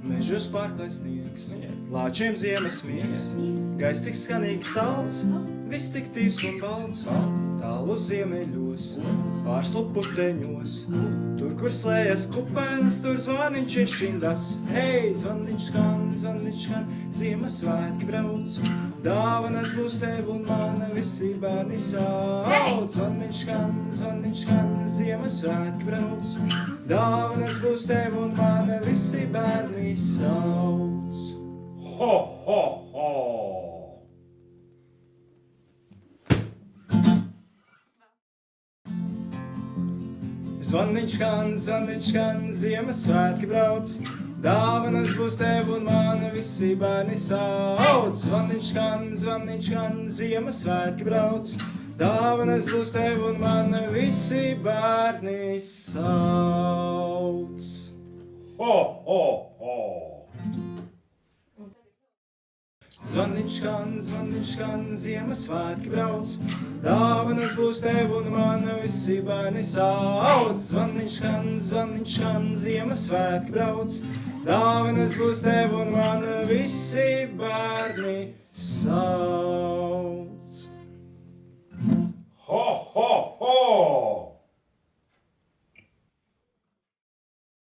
Mežus pārklāj sniegs, lāčiem ziemas miegs, gaiss tik skanīgi salds, viss tik tīrs un balts, tālu ziemeļos, pārslu puteņos, tur, kur slējas kupenes, tur zvaniņš ir šķindas. Hei, zvaniņš skan, Ziemassvētki brauc, dāvanas būs tev un mana, visi bērni sauc. Zvaniņš skan, Ziemassvētki brauc, dāvanas būs tev un mana, visi bērni sauc. Ho, ho, ho! Zvaniņš skan, Ziemassvētki brauc, dāvanas būs tev un mana, visi bērni sauc. Zvaniņš skan, Ziemassvētki brauc, dāvanas būs tev un mana, visi bērni sauc. Ho, ho, ho! Zvaniņš skan, Ziemassvētki brauc, dāvanas būs tev un mana, visi bērni sauc. Zvaniņš skan, Ziemassvētki brauc, dāvanas būs tev un mana, visi bērni sauc.